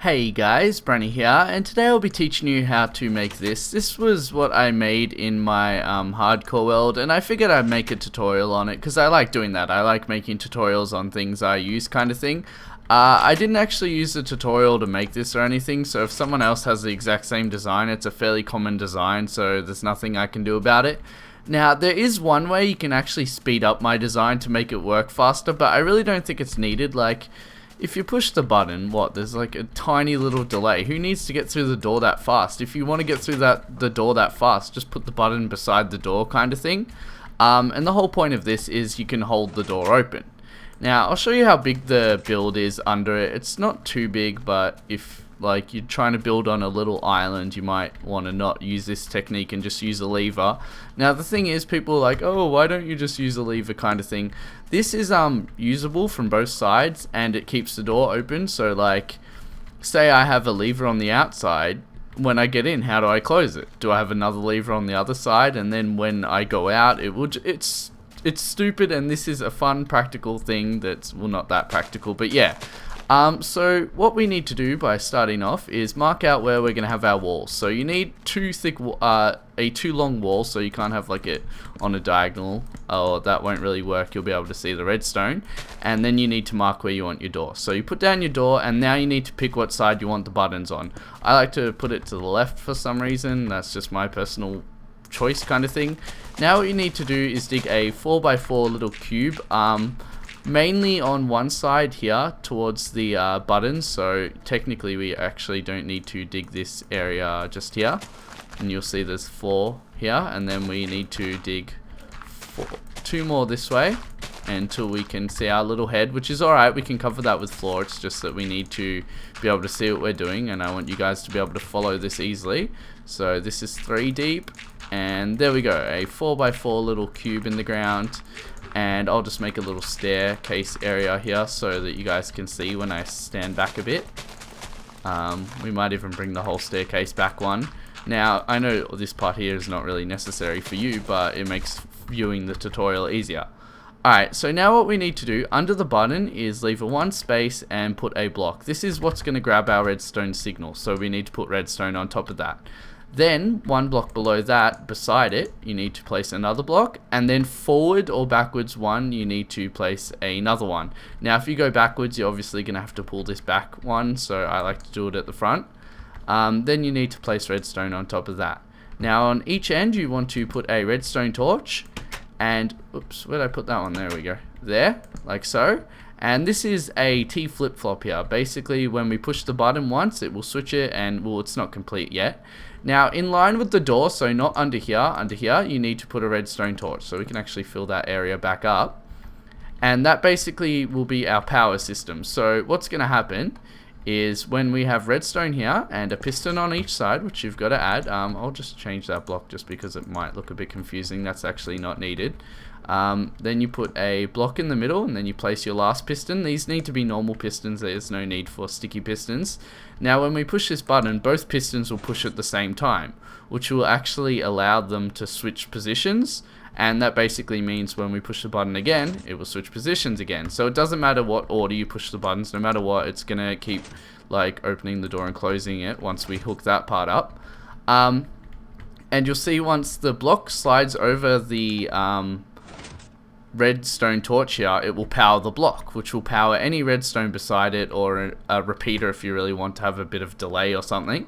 Hey guys, Brenny here, and today I'll be teaching you how to make this. This was what I made in my hardcore world, and I figured I'd make a tutorial on it because I like doing that. I like making tutorials on things I use kind of thing. I didn't actually use the tutorial to make this or anything, so if someone else has the exact same design, it's a fairly common design, so there's nothing I can do about it. Now, there is one way you can actually speed up my design to make it work faster, but I really don't think it's needed. Like, if you push the button, there's like a tiny little delay. Who needs to get through the door that fast? If you want to get through the door that fast, just put the button beside the door kind of thing. And the whole point of this is you can hold the door open. Now, I'll show you how big the build is under it. It's not too big, but if like you're trying to build on a little island, you might want to not use this technique and just use a lever. Now the thing is, people are like, oh, why don't you just use a lever kind of thing. This is usable from both sides, and it keeps the door open. So like, say I have a lever on the outside, when I get in, how do I close it? Do I have another lever on the other side? And then when I go out, it's stupid, and this is a fun practical thing that's, well, not that practical, but yeah. So what we need to do by starting off is mark out where we're going to have our walls. So you need a too long wall, so you can't have like it on a diagonal, or that won't really work. You'll be able to see the redstone. And then you need to mark where you want your door. So you put down your door, and now you need to pick what side you want the buttons on. I like to put it to the left for some reason. That's just my personal choice kind of thing. Now what you need to do is dig a 4x4 little cube, mainly on one side here towards the buttons. So technically we actually don't need to dig this area just here, and you'll see there's 4 here, and then we need to dig 2 more this way until we can see our little head, which is alright. We can cover that with floor. It's just that we need to be able to see what we're doing, and I want you guys to be able to follow this easily. So this is 3 deep, and there we go, a 4x4 little cube in the ground. And I'll just make a little staircase area here so that you guys can see when I stand back a bit. We might even bring the whole staircase back one. Now, I know this part here is not really necessary for you, but it makes viewing the tutorial easier. Alright, so now what we need to do under the button is leave one space and put a block. This is what's going to grab our redstone signal, so we need to put redstone on top of that. Then, 1 block below that, beside it, you need to place another block, and then forward or backwards 1, you need to place another one. Now, if you go backwards, you're obviously going to have to pull this back one, so I like to do it at the front. Then you need to place redstone on top of that. Now, on each end, you want to put a redstone torch, and, oops, where'd I put that one? There we go. There, like so. And this is a T flip-flop here. Basically, when we push the button once, it will switch it, and, well, it's not complete yet. Now, in line with the door, so not under here, you need to put a redstone torch. So we can actually fill that area back up. And that basically will be our power system. So what's going to happen is when we have redstone here and a piston on each side, which you've got to add. I'll just change that block just because it might look a bit confusing. That's actually not needed. Then you put a block in the middle, and then you place your last piston. These need to be normal pistons. There's no need for sticky pistons. Now when we push this button, both pistons will push at the same time, which will actually allow them to switch positions, and that basically means when we push the button again, it will switch positions again. So it doesn't matter what order you push the buttons, no matter what, it's gonna keep like opening the door and closing it once we hook that part up. And you'll see once the block slides over the redstone torch here, it will power the block, which will power any redstone beside it, or a repeater if you really want to have a bit of delay or something.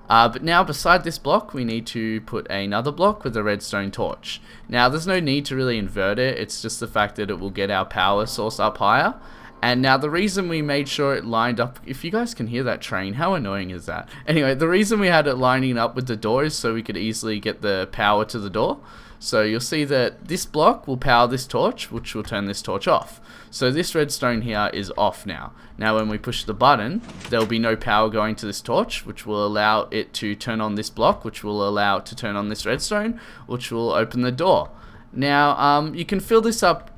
But now beside this block, we need to put another block with a redstone torch. Now there's no need to really invert it, it's just the fact that it will get our power source up higher. And now the reason we made sure it lined up, if you guys can hear that train, how annoying is that? Anyway, the reason we had it lining up with the door is so we could easily get the power to the door. So you'll see that this block will power this torch, which will turn this torch off. So this redstone here is off now. Now when we push the button, there will be no power going to this torch, which will allow it to turn on this block, which will allow it to turn on this redstone, which will open the door. Now you can fill this up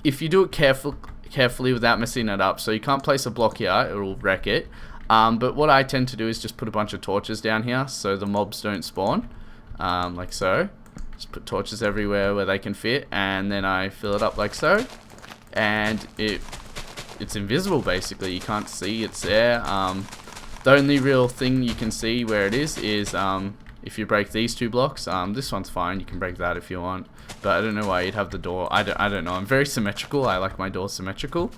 if you do it carefully without messing it up. So you can't place a block here, it will wreck it. But what I tend to do is just put a bunch of torches down here so the mobs don't spawn, like so. Just put torches everywhere where they can fit, and then I fill it up like so, and it's invisible basically. You can't see it's there. The only real thing you can see where it is if you break these 2 blocks. This one's fine, you can break that if you want, but I don't know why you'd have the door. I don't know, I'm very symmetrical, I like my doors symmetrical.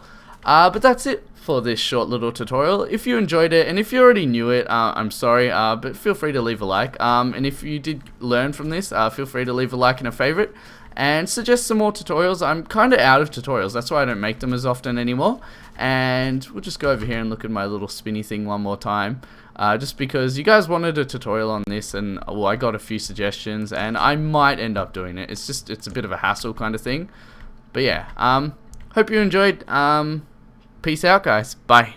But that's it for this short little tutorial. If you enjoyed it, and if you already knew it, I'm sorry, but feel free to leave a like. And if you did learn from this, feel free to leave a like and a favorite, and suggest some more tutorials. I'm kind of out of tutorials, that's why I don't make them as often anymore. And we'll just go over here and look at my little spinny thing one more time. Just because you guys wanted a tutorial on this, and well, I got a few suggestions, and I might end up doing it. It's a bit of a hassle kind of thing. But yeah, hope you enjoyed. Peace out, guys. Bye.